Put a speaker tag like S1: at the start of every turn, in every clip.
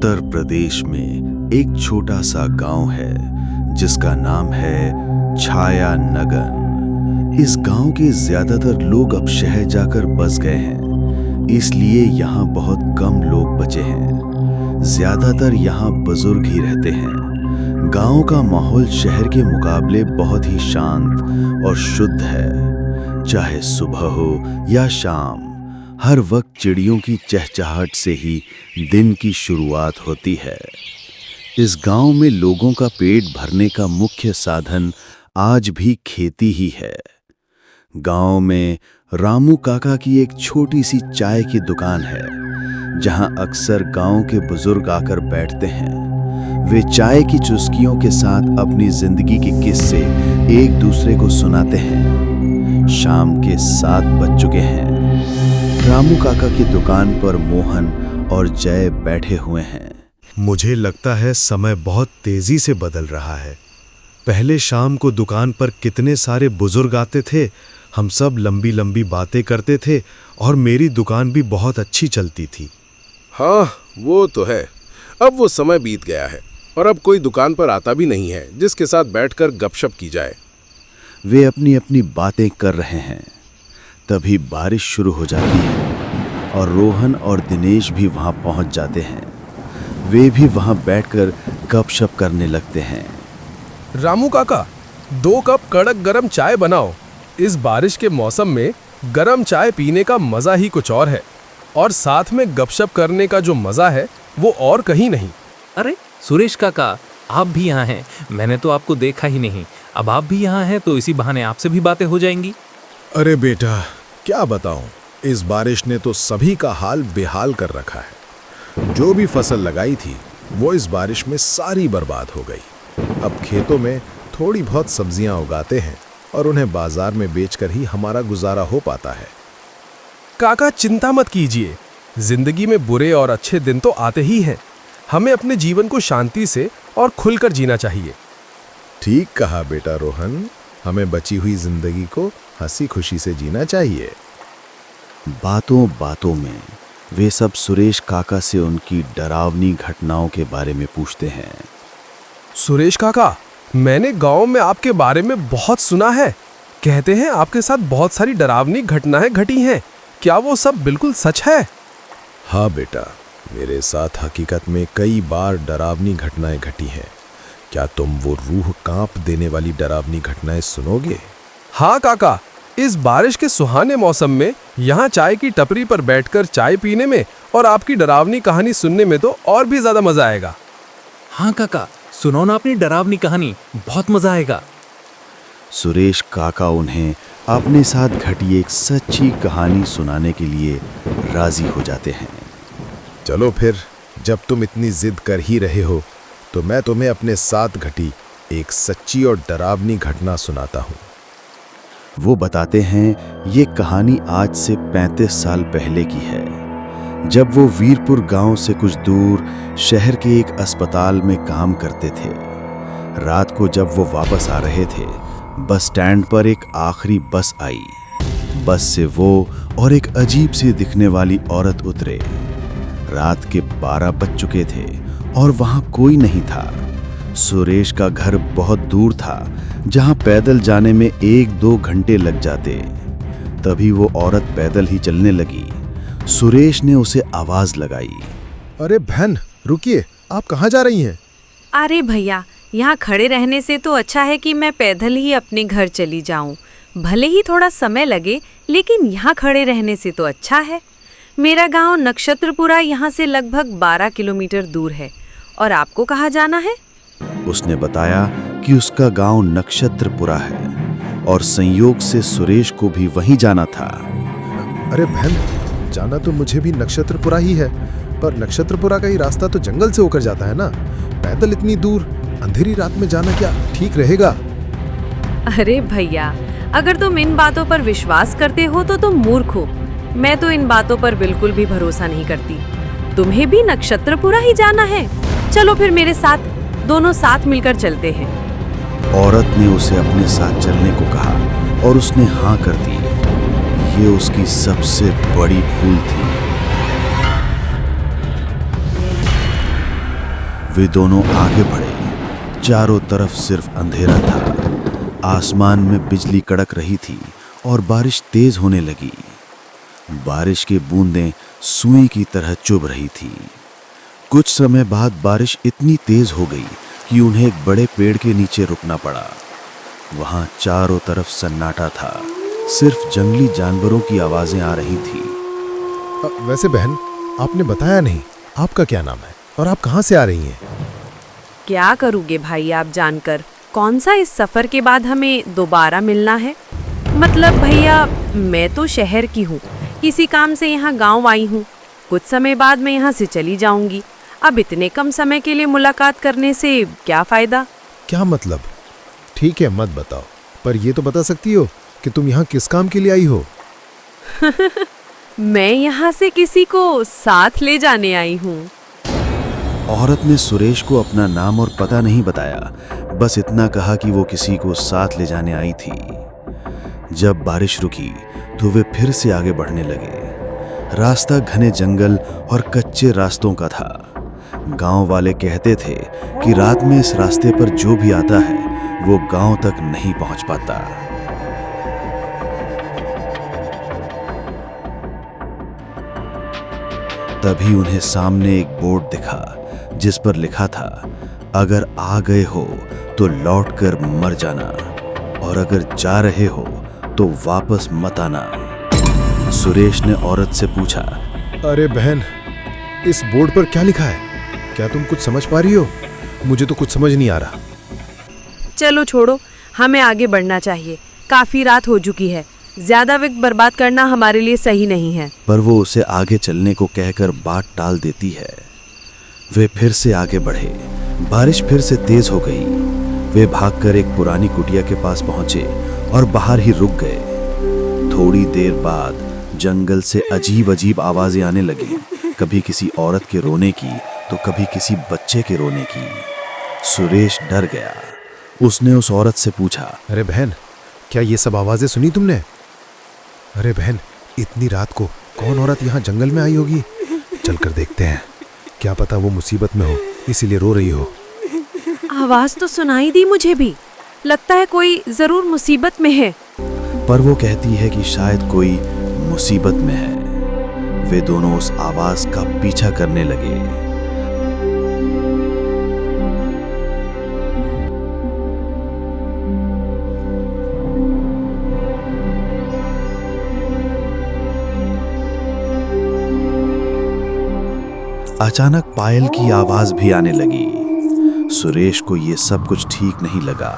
S1: उत्तर प्रदेश में एक छोटा सा गांव है जिसका नाम है छाया नगर। इस गांव के ज्यादातर लोग अब शहर जाकर बस गए हैं, इसलिए यहाँ बहुत कम लोग बचे हैं। ज्यादातर यहाँ बुजुर्ग ही रहते हैं। गांव का माहौल शहर के मुकाबले बहुत ही शांत और शुद्ध है। चाहे सुबह हो या शाम, हर वक्त चिड़ियों की चहचहाहट से ही दिन की शुरुआत होती है। इस गांव में लोगों का पेट भरने का मुख्य साधन आज भी खेती ही है। गांव में रामू काका की एक छोटी सी चाय की दुकान है, जहां अक्सर गांव के बुजुर्ग आकर बैठते हैं। वे चाय की चुस्कियों के साथ अपनी जिंदगी के किस्से एक दूसरे को सुनाते हैं। शाम के 7 बज चुके हैं। रामू काका की दुकान पर मोहन और जय बैठे हुए हैं।
S2: मुझे लगता है समय बहुत तेजी से बदल रहा है। पहले शाम को दुकान पर कितने सारे बुजुर्ग आते थे, हम सब लंबी लंबी बातें करते थे और मेरी दुकान भी बहुत अच्छी चलती थी।
S3: हाँ, वो तो है। अब वो समय बीत गया है और अब कोई दुकान पर आता भी नहीं है जिसके साथ बैठकर गपशप की जाए।
S1: वे अपनी अपनी बातें कर रहे हैं, तभी बारिश शुरू हो जाती है और रोहन और दिनेश भी वहां पहुंच जाते हैं। वे भी वहां बैठकर गपशप करने लगते हैं।
S4: रामू काका, 2 कप कड़क गरम चाय बनाओ। इस बारिश के मौसम में गरम चाय पीने का मजा ही कुछ और है, और साथ में गपशप करने का जो मजा है वो और कहीं नहीं।
S5: अरे सुरेश काका, आप भी यहाँ हैं। मैंने तो आपको देखा ही नहीं। अब आप भी यहाँ हैं तो इसी बहाने आपसे भी बातें हो जाएंगी।
S2: अरे बेटा, क्या बताऊं, इस बारिश ने तो सभी का हाल बेहाल कर रखा है। जो भी फसल लगाई थी वो इस बारिश में सारी बर्बाद हो गई। अब खेतों में थोड़ी बहुत सब्जियां उगाते हैं और उन्हें बाजार में बेचकर ही हमारा गुजारा हो पाता है।
S4: काका, चिंता मत कीजिए। जिंदगी में बुरे और अच्छे दिन तो आते ही हैं। हमें अपने जीवन को शांति से और खुलकर जीना चाहिए।
S2: ठीक कहा बेटा रोहन, हमें बची हुई जिंदगी को हंसी खुशी से जीना चाहिए।
S1: बातों बातों में वे सब सुरेश काका से उनकी डरावनी घटनाओं के बारे में पूछते हैं।
S4: सुरेश काका, मैंने गांव में आपके बारे में बहुत सुना है। कहते हैं आपके साथ बहुत सारी डरावनी घटनाएं घटी हैं। क्या वो सब बिल्कुल सच है?
S2: हाँ बेटा, मेरे साथ हकीकत में कई बार डरावनी घटनाएं घटी हैं। क्या तुम वो रूह कांप देने वाली डरावनी घटनाएं सुनोगे?
S4: हाँ काका, इस बारिश के सुहाने मौसम में यहाँ चाय की टपरी पर बैठकर चाय पीने में और आपकी डरावनी कहानी सुनने में तो और भी ज्यादा मजा आएगा।
S5: हाँ काका, सुनो ना अपनी डरावनी कहानी, बहुत मजा आएगा।
S1: सुरेश काका उन्हें अपने साथ घटी एक सच्ची कहानी सुनाने के लिए राजी हो जाते हैं।
S2: चलो फिर, जब तुम इतनी जिद कर ही रहे हो तो मैं तुम्हें अपने साथ घटी एक सच्ची और डरावनी घटना सुनाता हूँ।
S1: वो बताते हैं ये कहानी आज से 35 साल पहले की है, जब वो वीरपुर गांव से कुछ दूर शहर के एक अस्पताल में काम करते थे। रात को जब वो वापस आ रहे थे, बस स्टैंड पर एक आखिरी बस आई। बस से वो और एक अजीब सी दिखने वाली औरत उतरे। रात के 12 बज चुके थे और वहां कोई नहीं था। सुरेश का घर बहुत दूर था, जहां पैदल जाने में 1-2 घंटे लग जाते। तभी वो औरत पैदल ही चलने लगी। सुरेश ने उसे आवाज लगाई।
S2: अरे बहन, रुकिए, आप कहाँ जा रही हैं?
S6: अरे भैया, यहाँ खड़े रहने से तो अच्छा है कि मैं पैदल ही अपने घर चली जाऊं। भले ही थोड़ा समय लगे, लेकिन यहाँ खड़े रहने से तो अच्छा है। मेरा गांव नक्षत्रपुरा यहाँ से लगभग 12 किलोमीटर दूर है। और आपको कहाँ जाना है?
S1: उसने बताया कि उसका गांव नक्षत्रपुरा है और संयोग से सुरेश को भी वहीं जाना था।
S2: अरे बहन, जाना तो मुझे भी नक्षत्रपुरा ही है, पर नक्षत्रपुरा का ही रास्ता तो जंगल से होकर जाता है ना। पैदल इतनी दूर अंधेरी रात में जाना क्या ठीक रहेगा?
S6: अरे भैया, अगर तुम इन बातों पर विश्वास करते हो तो तुम मूर्ख हो। मैं तो इन बातों पर बिल्कुल भी भरोसा नहीं करती। तुम्हें भी नक्षत्रपुरा ही जाना है? चलो फिर मेरे साथ, दोनों साथ मिलकर चलते हैं।
S1: औरत ने उसे अपने साथ चलने को कहा और उसने हाँ कर दी। ये उसकी सबसे बड़ी भूल थी। वे दोनों आगे बढ़े। चारों तरफ सिर्फ अंधेरा था। आसमान में बिजली कड़क रही थी और बारिश तेज होने लगी। बारिश की बूंदें सुई की तरह चुभ रही थी। कुछ समय बाद बारिश इतनी तेज हो गई कि उन्हें एक बड़े पेड़ के नीचे रुकना पड़ा। वहां चारों तरफ सन्नाटा था, सिर्फ जंगली जानवरों की आवाजें आ रही थी।
S2: वैसे बहन, आपने बताया नहीं आपका क्या नाम है और आप कहाँ से आ रही हैं?
S6: क्या करोगे भाई आप जानकर? कौन सा इस सफर के बाद हमें दोबारा मिलना है? मतलब भैया, मैं तो शहर की हूँ, किसी काम से यहाँ गांव आई हूँ। कुछ समय बाद मैं यहाँ से चली जाऊंगी। अब इतने कम समय के लिए मुलाकात करने से क्या फायदा?
S2: क्या मतलब? ठीक है, मत बताओ, पर ये तो बता सकती हो कि तुम यहाँ किस काम के लिए आई हो?
S6: मैं यहाँ से किसी को साथ ले जाने आई हूँ।
S1: औरत ने सुरेश को अपना नाम और पता नहीं बताया, बस इतना कहा कि वो किसी को साथ ले जाने आई थी। जब बारिश रुकी तो वे फिर से आगे बढ़ने लगे। रास्ता घने जंगल और कच्चे रास्तों का था। गांव वाले कहते थे कि रात में इस रास्ते पर जो भी आता है वो गांव तक नहीं पहुंच पाता। तभी उन्हें सामने एक बोर्ड दिखा जिस पर लिखा था, अगर आ गए हो तो लौटकर मर जाना और अगर जा रहे हो तो वापस मत आना। सुरेश ने औरत से पूछा,
S2: अरे बहन, इस बोर्ड पर क्या लिखा है? क्या तुम कुछ समझ पा रही हो? मुझे तो कुछ समझ नहीं आ रहा।
S6: चलो छोड़ो, हमें आगे बढ़ना चाहिए। काफी रात हो चुकी है, ज्यादा वक्त बर्बाद करना हमारे लिए सही नहीं है।
S1: पर वो उसे आगे चलने को कहकर बात टाल देती है। वे फिर से आगे बढ़े। बारिश फिर से तेज हो गई। वे भागकर एक पुरानी कुटिया के पास पहुंचे और बाहर ही रुक गए। थोड़ी देर बाद जंगल से अजीब अजीब आवाजें आने लगी, कभी किसी औरत के रोने की तो कभी किसी बच्चे के रोने की। सुरेश डर गया। उसने उस औरत से पूछा,
S2: अरे बहन, क्या ये सब आवाजें सुनी तुमने? अरे बहन, इतनी रात को कौन औरत यहाँ जंगल में आई होगी? चलकर देखते हैं, क्या पता वो मुसीबत में हो इसीलिए रो रही हो।
S6: आवाज तो सुनाई दी मुझे भी, लगता है कोई जरूर मुसीबत में है।
S1: पर वो कहती है कि शायद कोई मुसीबत में है। वे दोनों उस आवाज का पीछा करने लगे। अचानक पायल की आवाज भी आने लगी। सुरेश को ये सब कुछ ठीक नहीं लगा।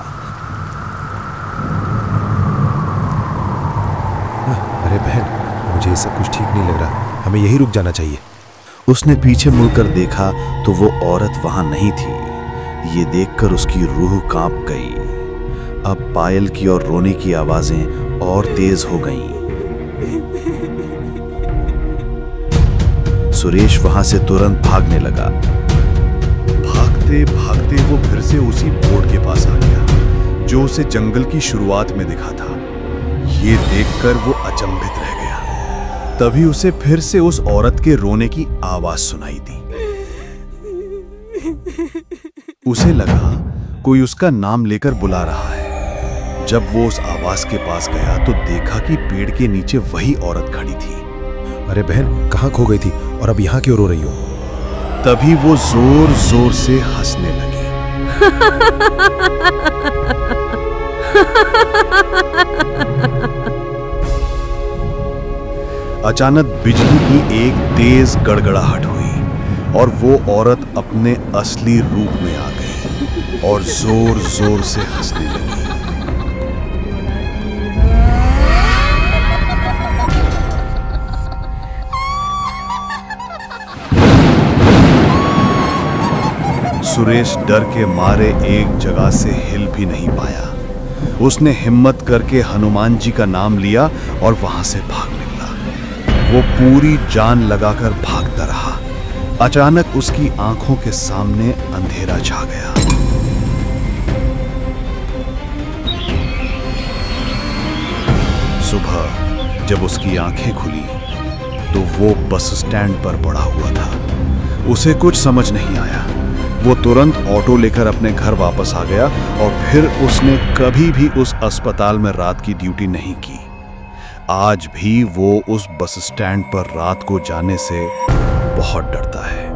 S2: अरे बहन, मुझे ये सब कुछ ठीक नहीं लग रहा, हमें यही रुक जाना चाहिए।
S1: उसने पीछे मुड़कर देखा तो वो औरत वहां नहीं थी। ये देखकर उसकी रूह कांप गई। अब पायल की और रोने की आवाजें और तेज हो गईं। सुरेश वहां से तुरंत भागने लगा।
S7: भागते भागते वो फिर से उसी बोर्ड के पास आ गया जो उसे जंगल की शुरुआत में दिखा था। ये देखकर वो अचंभित रह गया। तभी उसे फिर से उस औरत के रोने की आवाज सुनाई दी। उसे लगा कोई उसका नाम लेकर बुला रहा है। जब वो उस आवाज के पास गया तो देखा कि पेड़ के नीचे वही औरत खड़ी थी।
S2: अरे बहन, कहाँ खो गई थी और अब यहाँ क्यों रो रही हो?
S7: तभी वो जोर जोर से हंसने लगी। अचानक बिजली की एक तेज गड़गड़ाहट हुई और वो औरत अपने असली रूप में आ गई और जोर जोर से हंसने लगी। सुरेश डर के मारे एक जगह से हिल भी नहीं पाया। उसने हिम्मत करके हनुमान जी का नाम लिया और वहां से भाग निकला। वो पूरी जान लगाकर भागता रहा। अचानक उसकी आंखों के सामने अंधेरा छा गया। सुबह जब उसकी आंखें खुली तो वो बस स्टैंड पर पड़ा हुआ था। उसे कुछ समझ नहीं आया वो तुरंत ऑटो लेकर अपने घर वापस आ गया और फिर उसने कभी भी उस अस्पताल में रात की ड्यूटी नहीं की। आज भी वो उस बस स्टैंड पर रात को जाने से बहुत डरता है।